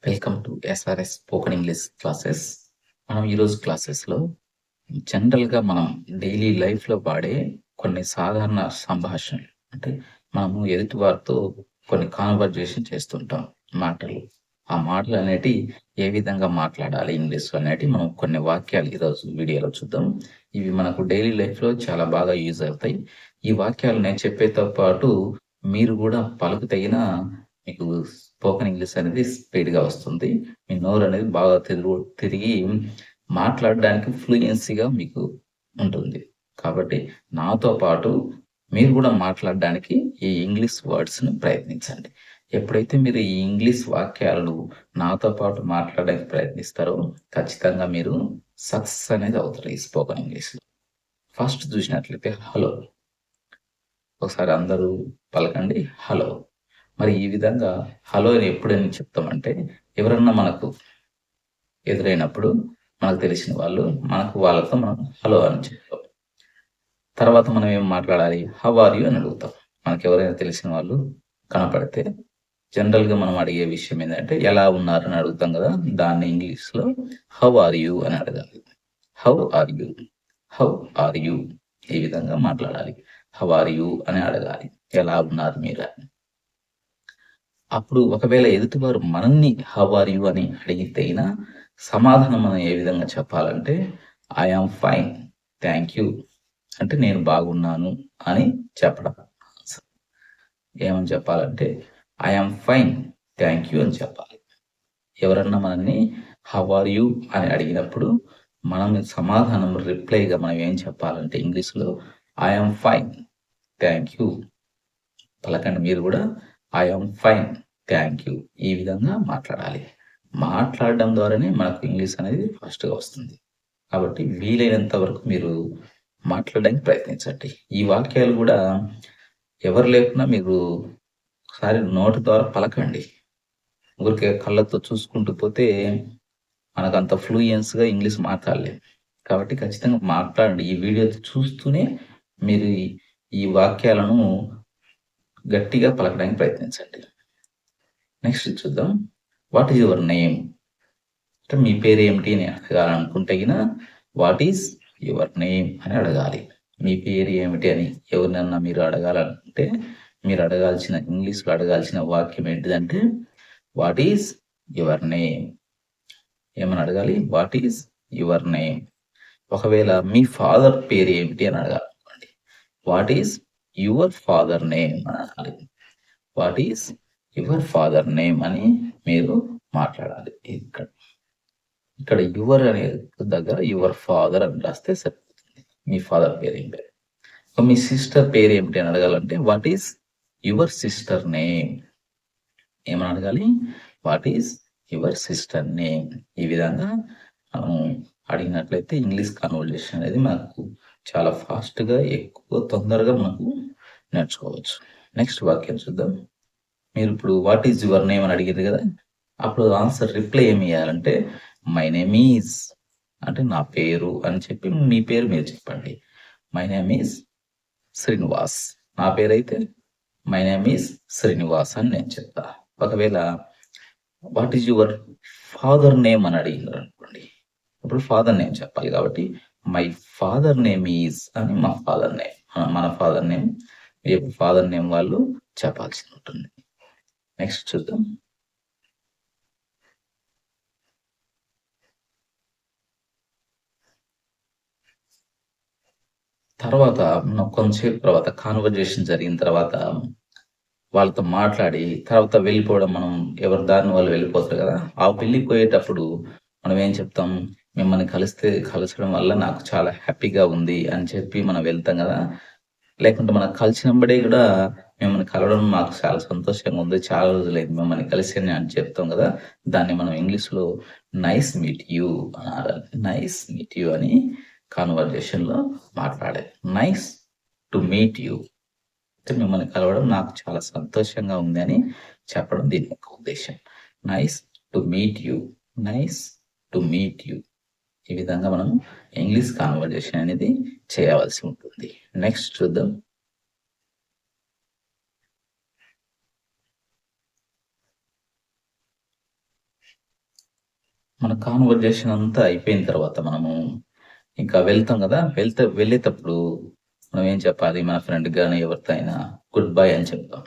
Welcome to SRS spoken English classes. మనం ఈరోజు క్లాసెస్లో జనరల్గా మనం డైలీ లైఫ్లో వాడే కొన్ని సాధారణ సంభాషణలు, అంటే మనము ఎదుటి వారితో కొన్ని కాన్వర్జేషన్ చేస్తుంటాం. మాటలు ఆ మాటలు అనేటివి ఏ విధంగా మాట్లాడాలి ఇంగ్లీష్లో అనేటివి మనం కొన్ని వాక్యాలు ఈరోజు వీడియోలో చూద్దాం. ఇవి మనకు డైలీ లైఫ్లో చాలా బాగా యూజ్ అవుతాయి. ఈ వాక్యాలు నేను చెప్పేతో పాటు మీరు కూడా పలుకుతగిన మీకు స్పోకెన్ ఇంగ్లీష్ అనేది స్పీడ్‌గా వస్తుంది. మీ నోరు అనేది బాగా తిరిగి మాట్లాడడానికి ఫ్లూయెన్సీగా మీకు ఉంటుంది. కాబట్టి నాతో పాటు మీరు కూడా మాట్లాడడానికి ఈ ఇంగ్లీష్ వర్డ్స్‌ని ప్రయత్నించండి. ఎప్పుడైతే మీరు ఈ ఇంగ్లీష్ వాక్యాలను నాతో పాటు మాట్లాడడానికి ప్రయత్నిస్తారో ఖచ్చితంగా మీరు సక్సెస్ అనేది అవుతారు ఈ స్పోకెన్ ఇంగ్లీష్‌లో. ఫస్ట్ చూసినట్లయితే హలో. ఒకసారి అందరూ పలకండి హలో. మరి ఈ విధంగా హలో అని ఎప్పుడని చెప్తామంటే ఎవరన్నా మనకు ఎదురైనప్పుడు మనకు తెలిసిన వాళ్ళు వాళ్ళతో మనం హలో అని చెప్తాం. తర్వాత మనం ఏం మాట్లాడాలి, హౌ ఆర్ యూ అని అడుగుతాం. మనకు ఎవరైనా తెలిసిన వాళ్ళు కనపడితే జనరల్గా మనం అడిగే విషయం ఏంటంటే ఎలా ఉన్నారు అని అడుగుతాం కదా, దాన్ని ఇంగ్లీష్లో హౌ ఆర్ యూ అని అడగాలి. How are you, how are you ఈ విధంగా మాట్లాడాలి. హౌ ఆర్ యూ అని అడగాలి, ఎలా ఉన్నారు మీరు అని. అప్పుడు ఒకవేళ ఎదుటివారు మనల్ని హౌ ఆర్ యూ అని అడిగితేనా సమాధానం మనం ఏ విధంగా చెప్పాలంటే I am fine, thank you, అంటే నేను బాగున్నాను అని చెప్పడం. ఏమని చెప్పాలంటే I am fine, thank you అని చెప్పాలి. ఎవరన్నా మనల్ని హౌ ఆర్ యూ అని అడిగినప్పుడు మనం సమాధానం రిప్లైగా మనం ఏం చెప్పాలంటే ఇంగ్లీష్లో I am fine, thank you. పలకండి మీరు కూడా I am fine, thank you ఈ విధంగా మాట్లాడాలి. మాట్లాడడం ద్వారానే మనకు ఇంగ్లీష్ అనేది ఫాస్ట్‌గా వస్తుంది. కాబట్టి వీలైనంత వరకు మీరు మాట్లాడడానికి ప్రయత్నించండి. ఈ వాక్యాలు కూడా ఎవరు లేకున్నా మీరు ఒకసారి నోటి ద్వారా పలకండి. ఊరికే కళ్ళతో చూసుకుంటూ పోతే మనకంత ఫ్లూయెన్స్‌గా ఇంగ్లీష్ మాట్లాడలేం. కాబట్టి ఖచ్చితంగా మాట్లాడండి. ఈ వీడియో చూస్తూనే మీరు ఈ వాక్యాలను గట్టిగా పలకడానికి ప్రయత్నించండి. నెక్స్ట్ చూద్దాం. What is your name? అంటే మీ పేరు ఏమిటి అని అడగాలనుకుంటే గిన వాట్ ఈజ్ యువర్ నేమ్ అని అడగాలి. మీ పేరు ఏమిటి అని ఎవరినన్నా మీరు అడగాలనుకుంటే మీరు ఇంగ్లీష్‌లో అడగాల్సిన వాక్యం ఏంటిదంటే వాట్ ఈజ్ యువర్ నేమ్. ఏమని అడగాలి? What is your name. ఒకవేళ మీ ఫాదర్ పేరు ఏమిటి అని అడగాలనుకోండి, what is your father name అని అడగాలి. What is your father name అని మీరు మాట్లాడాలి. ఇక్కడ యువర్ అనే దగ్గర యువర్ ఫాదర్ అని రాస్తే సరిపోతుంది. మీ ఫాదర్ పేరు ఏం పేరు. మీ సిస్టర్ పేరు ఏమిటి అని అడగాలంటే what is your sister name. ఏమని అడగాలి? What is your sister name. ఈ విధంగా మనం అడిగినట్లయితే ఇంగ్లీష్ కన్వర్జేషన్ అనేది మనకు చాలా ఫాస్ట్‌గా ఎక్కువ తొందరగా మనకు నేర్చుకోవచ్చు. నెక్స్ట్ వాక్యం చూద్దాం. మీరు ఇప్పుడు వాట్ ఈజ్ యువర్ నేమ్ అని అడిగారు కదా, అప్పుడు ఆన్సర్ రిప్లై ఏమి ఇవ్వాలంటే మై నేమ్ ఈజ్, అంటే నా పేరు అని చెప్పి మీ పేరు మీరు చెప్పండి. My name is Srinivas. నా పేరైతే మై నేమ్ ఈజ్ శ్రీనివాస్ అని నేను చెప్తా. ఒకవేళ what is your father name అని అడిగినారు అనుకోండి, అప్పుడు ఫాదర్ నేమ్ చెప్పాలి. కాబట్టి మై ఫాదర్ నేమ్ ఈజ్ అని మన ఫాదర్ నేమ్ ఫాదర్ నేమ్ వాళ్ళు చెప్పాల్సి ఉంటుంది. నెక్స్ట్ చూద్దాం. తర్వాత కొంతసేపు తర్వాత కాన్వర్జేషన్ జరిగిన తర్వాత వాళ్ళతో మాట్లాడి తర్వాత వెళ్ళిపోవడం, మనం ఎవరి దారిన వాళ్ళు వెళ్ళిపోతారు కదా, ఆ వెళ్ళిపోయేటప్పుడు మనం ఏం చెప్తాం? మిమ్మల్ని కలచడం వల్ల నాకు చాలా హ్యాపీగా ఉంది అని చెప్పి మనం వెళ్తాం కదా. లేకుంటే మనం కలిసినప్పుడే కూడా మిమ్మల్ని కలవడం మాకు చాలా సంతోషంగా ఉంది, చాలా రోజులైంది మిమ్మల్ని కలిసి అని చెప్తాం కదా. దాన్ని మనం ఇంగ్లీష్‌లో నైస్ మీట్ యూ అనాలి. నైస్ మీట్ యూ అని కాన్వర్జేషన్‌లో మాట్లాడాలి. నైస్ టు మీట్ యూ, మిమ్మల్ని కలవడం నాకు చాలా సంతోషంగా ఉంది అని చెప్పడం దీని యొక్క ఉద్దేశం. Nice to meet you, nice to meet you. ఈ విధంగా మనం ఇంగ్లీష్ కాన్వర్జేషన్ అనేది చేయవలసి ఉంటుంది. నెక్స్ట్ చూద్దాం. మన కాన్వర్జేషన్ అంతా అయిపోయిన తర్వాత మనము ఇంకా వెళ్తాం గదా! వెళ్ళేటప్పుడు మనం ఏం చెప్పాలి? మన ఫ్రెండ్‌కి గాని ఎవరితో అయినా గుడ్ బై అని చెప్తాం.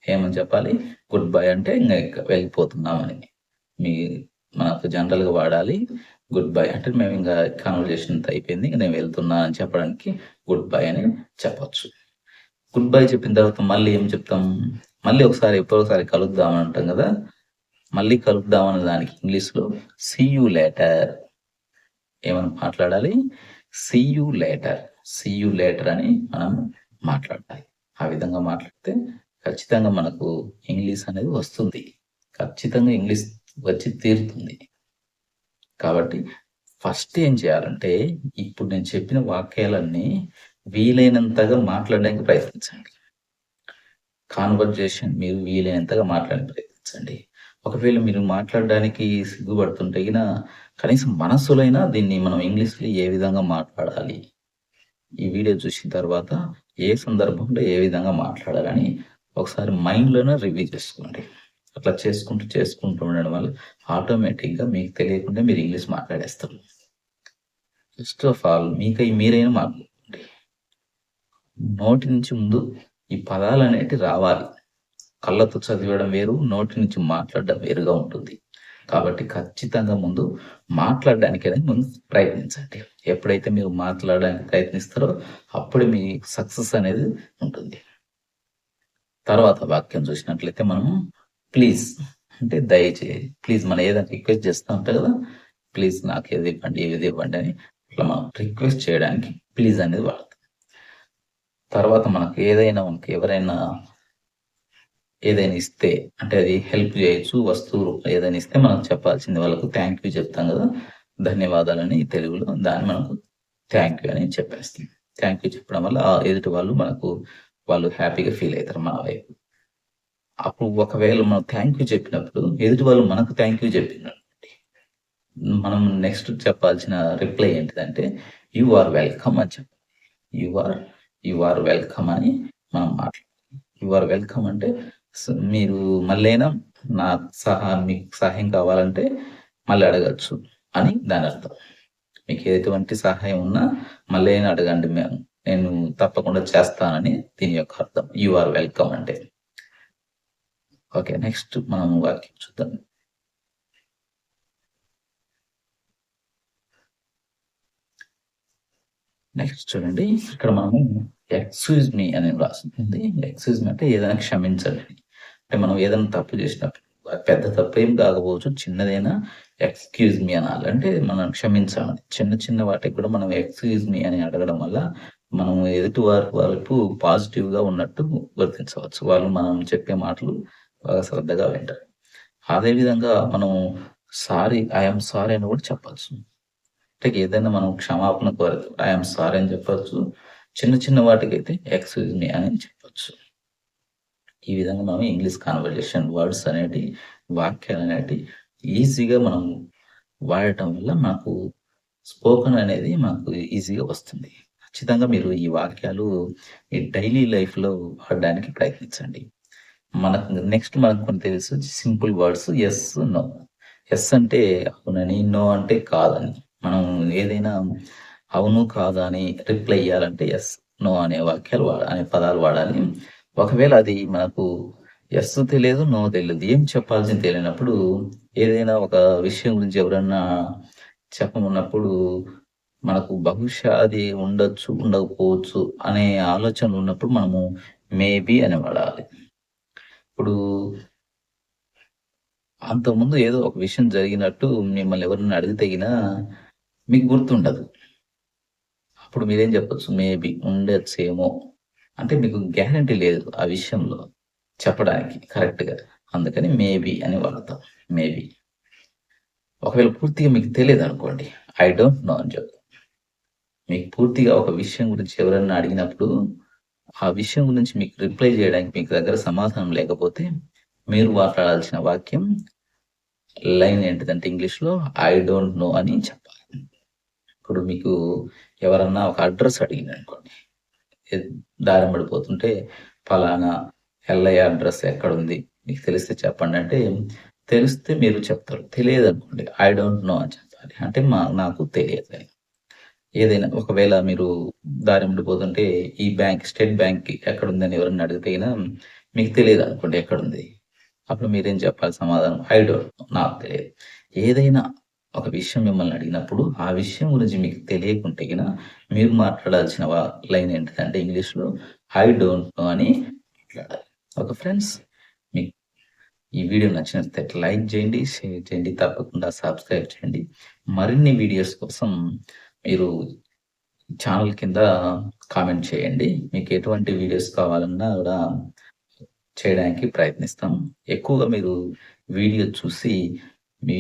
ఏమని చెప్పాలి? గుడ్ బై అంటే ఇంగ వెళ్ళిపోతున్నామని. మీ మనకు జనరల్‌గా వాడాలి. గుడ్ బై అంటే మేమింక కాన్వర్జేషన్ అంతా అయిపోయింది. ఇంక నేను వెళ్తున్నా అని చెప్పడానికి గుడ్ బై అని చెప్పొచ్చు. గుడ్ బై చెప్పిన తర్వాత మళ్ళీ ఏం చెప్తాం? మళ్ళీ ఎప్పుడోసారి కలుద్దాం అని అంటాం గదా! మళ్ళీ కలుద్దాం అనే దానికి ఇంగ్లీష్‌లో సీ యూ లేటర్ ఏమని మాట్లాడాలి? See you later. See you later అని మనం మాట్లాడాలి. ఆ విధంగా మాట్లాడితే ఖచ్చితంగా మనకు ఇంగ్లీష్ అనేది వస్తుంది. ఖచ్చితంగా ఇంగ్లీష్ వచ్చి తీరుతుంది. కాబట్టి ఫస్ట్ ఏం చేయాలంటే, ఇప్పుడు నేను చెప్పిన వాక్యాలన్నీ వీలైనంతగా మాట్లాడడానికి ప్రయత్నించండి. కాన్వర్జేషన్ మీరు వీలైనంతగా మాట్లాడడానికి ప్రయత్నించండి. ఒకవేళ మీరు మాట్లాడడానికి సిగ్గుపడుతుంటే గిన కనీసం మనస్సులో అయినా దీన్ని మనం ఇంగ్లీష్‌లో ఏ విధంగా మాట్లాడాలి? ఈ వీడియో చూసిన తర్వాత ఏ సందర్భంలో ఏ విధంగా మాట్లాడాలని ఒకసారి మైండ్‌లోనే రివ్యూ చేసుకోండి. అట్లా చేసుకుంటూ ఉండడం వల్ల ఆటోమేటిక్‌గా మీకు తెలియకుండా మీరు ఇంగ్లీష్ మాట్లాడేస్తారు. ఫస్ట్ ఆఫ్ ఆల్ మీకై మీరైనా మాట్లాడండి. నోటి నుంచి ముందు ఈ పదాలనేటివి రావాలి. కళ్ళతో చదివడం వేరు, నోటి నుంచి మాట్లాడడం వేరుగా ఉంటుంది. కాబట్టి ఖచ్చితంగా ముందు మాట్లాడడానికనేది ముందు ప్రయత్నించండి. ఎప్పుడైతే మీరు మాట్లాడడానికి ప్రయత్నిస్తారో అప్పుడే మీ సక్సెస్ అనేది ఉంటుంది. తర్వాత వాక్యం చూసినట్లయితే మనము ప్లీజ్ అంటే దయచేసి ప్లీజ్ మనం ఏదైనా రిక్వెస్ట్ చేస్తా ఉంటాం కదా! ప్లీజ్ నాకు ఇది ఇవ్వండి, ఇది ఇవ్వండి అని ఇట్లా మనం రిక్వెస్ట్ చేయడానికి ప్లీజ్ అనేది వాడతాం. తర్వాత మనకు ఎవరైనా ఏదైనా ఇస్తే అంటే అది హెల్ప్ చేయొచ్చు. వస్తువు ఏదైనా ఇస్తే మనం చెప్పాల్సింది వాళ్ళకు థాంక్ యూ చెప్తాం గదా! ధన్యవాదాలని తెలుగులో దాన్ని మనకు థాంక్ యూ అని చెప్పేస్తాం. థాంక్ యూ చెప్పడం వల్ల ఎదుటి వాళ్ళు హ్యాపీగా ఫీల్ అయితారు మన వైపు. అప్పుడు ఒకవేళ మనం థాంక్ యూ చెప్పినప్పుడు ఎదుటి వాళ్ళు మనకు థాంక్ యూ చెప్పినట్టండి. మనం నెక్స్ట్ చెప్పాల్సిన రిప్లై ఏంటిదంటే యూ ఆర్ వెల్కమ్ అని చెప్పాలి. You are you are welcome అని మనం మాట్లాడాలి. యూ ఆర్ వెల్కమ్ అంటే మీరు మళ్ళైనా మీకు సహాయం కావాలంటే మళ్ళీ అడగొచ్చు అని దానర్థం. మీకు ఎటువంటి సహాయం ఉన్నా మళ్ళీ అయినా అడగండి నేను తప్పకుండా చేస్తానని దీని యొక్క అర్థం. యూ ఆర్ వెల్కమ్ అంటే. ఓకే. నెక్స్ట్ మనం వాక్యం చూద్దాం. నెక్స్ట్ చూడండి. ఇక్కడ మనము ఎక్స్‌క్యూజ్ మీ అని రాసుంటుంది. ఎక్స్‌క్యూజ్ మీ అంటే ఏదైనా క్షమించండి. అంటే మనం ఏదైనా తప్పు చేసినప్పుడు పెద్ద తప్పేం కాకపోవచ్చు. చిన్నదైనా ఎక్స్‌క్యూజ్ మీ అనాలి. అంటే మనం క్షమించాలి. చిన్న చిన్న వాటికి కూడా మనం ఎక్స్‌క్యూజ్ మీ అని అడగడం వల్ల మనం ఎదుటి వారి వైపు పాజిటివ్‌గా ఉన్నట్టు గుర్తించవచ్చు. వాళ్ళు మనం చెప్పే మాటలు బాగా శ్రద్ధగా వింటారు. అదే విధంగా మనం ఐ యామ్ సారీ అని కూడా చెప్పొచ్చు. అంటే ఏదైనా మనం క్షమాపణ కోరితే ఐ యామ్ సారీ అని చెప్పొచ్చు. చిన్న చిన్న వాటికైతే ఎక్స్‌క్యూజ్ మీ అని చెప్పొచ్చు. ఈ విధంగా మనం ఇంగ్లీష్ కన్వర్జేషన్ వర్డ్స్ అనేటివి, వాక్యాలనేటివి ఈజీగా మనం వాడటం వల్ల మనకు స్పోకెన్ అనేది మనకు ఈజీగా వస్తుంది. ఖచ్చితంగా మీరు ఈ వాక్యాలు ఈ డైలీ లైఫ్‌లో వాడడానికి ప్రయత్నించండి. మనకు కొన్ని తెలుసు simple words yes, no. Yes అంటే అవునని, నో అంటే కాదని. మనం ఏదైనా అవును, కాదు అని రిప్లై ఇయ్యాలంటే యెస్, నో అనే పదాలు వాడాలి. ఒకవేళ అది మనకు యెస్ తెలియదు, నో తెలియదు. ఏం చెప్పాల్సింది తెలియనప్పుడు ఏదైనా ఒక విషయం గురించి ఎవరన్నా చెప్పమన్నప్పుడు మనకు బహుశా అది ఉండొచ్చు, ఉండకపోవచ్చు అనే ఆలోచనలు ఉన్నప్పుడు మనము మేబీ అని వాడాలి. ఇప్పుడు అంతకుముందు ఏదో ఒక విషయం జరిగినట్టు మిమ్మల్ని ఎవరైనా అడిగితే మీకు గుర్తుండదు. అప్పుడు మీరేం చెప్పొచ్చు మేబీ ఉండొచ్చేమో. అంటే మీకు గ్యారంటీ లేదు ఆ విషయంలో చెప్పడానికి కరెక్ట్‌గా. అందుకని మేబీ అని వాడతాం. మేబీ. ఒకవేళ పూర్తిగా మీకు తెలీదనుకోండి. ఐ డోంట్ నో అని చెప్తాం. మీకు పూర్తిగా ఒక విషయం గురించి ఎవరన్నా అడిగినప్పుడు, ఆ విషయం గురించి మీకు రిప్లై చేయడానికి మీకు దగ్గర సమాధానం లేకపోతే, మీరు మాట్లాడాల్సిన వాక్యం లైన్ ఏంటిదంటే ఇంగ్లీష్‌లో ఐ డోంట్ నో అని చెప్పాలి. ఇప్పుడు మీకు ఎవరన్నా ఒక అడ్రెస్ అడిగిండనుకోండి. దారి పడిపోతుంటే పలానా ఎల్లయ్య అడ్రెస్ ఎక్కడుంది? మీకు తెలిస్తే చెప్పండంటే, తెలిస్తే మీరు చెప్తారు. తెలియదనుకోండి ఐ డోంట్ నో అని చెప్పాలి. అంటే నాకు తెలియదని. ఏదైనా ఒకవేళ మీరు దారి ఉండిపోతుంటే ఈ స్టేట్ బ్యాంక్ ఎక్కడుందని ఎవరన్నా అడిగితే గిన మీకు తెలియదనుకోండి ఎక్కడుంది. అప్పుడు మీరేం చెప్పాలి సమాధానం? I don't know. నాకు తెలియదు. ఏదైనా ఒక విషయం మిమ్మల్ని అడిగినప్పుడు, ఆ విషయం గురించి మీకు తెలియకుంటే గిన మీరు మాట్లాడాల్సిన లైన్ ఏంటిదంటే ఇంగ్లీష్‌లో ఐ డోంట్ నో అని మాట్లాడాలి. Okay friends. మీకు ఈ వీడియో నచ్చినట్లయితే లైక్ చేయండి, షేర్ చేయండి. తప్పకుండా సబ్స్క్రైబ్ చేయండి. మరిన్ని వీడియోస్ కోసం మీరు ఛానల్ కింద కామెంట్ చేయండి. మీకు ఎటువంటి వీడియోస్ కావాలన్నా గూడా చేయడానికి ప్రయత్నిస్తాం. ఎక్కువగా మీరు వీడియో చూసి మీ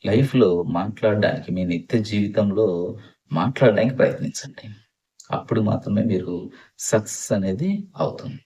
లైఫ్‌లో మాట్లాడడానికి, మీ నిత్య జీవితంలో మాట్లాడడానికి ప్రయత్నించండి. అప్పుడు మాత్రమే మీరు సక్సెస్ అనేది అవుతుంది.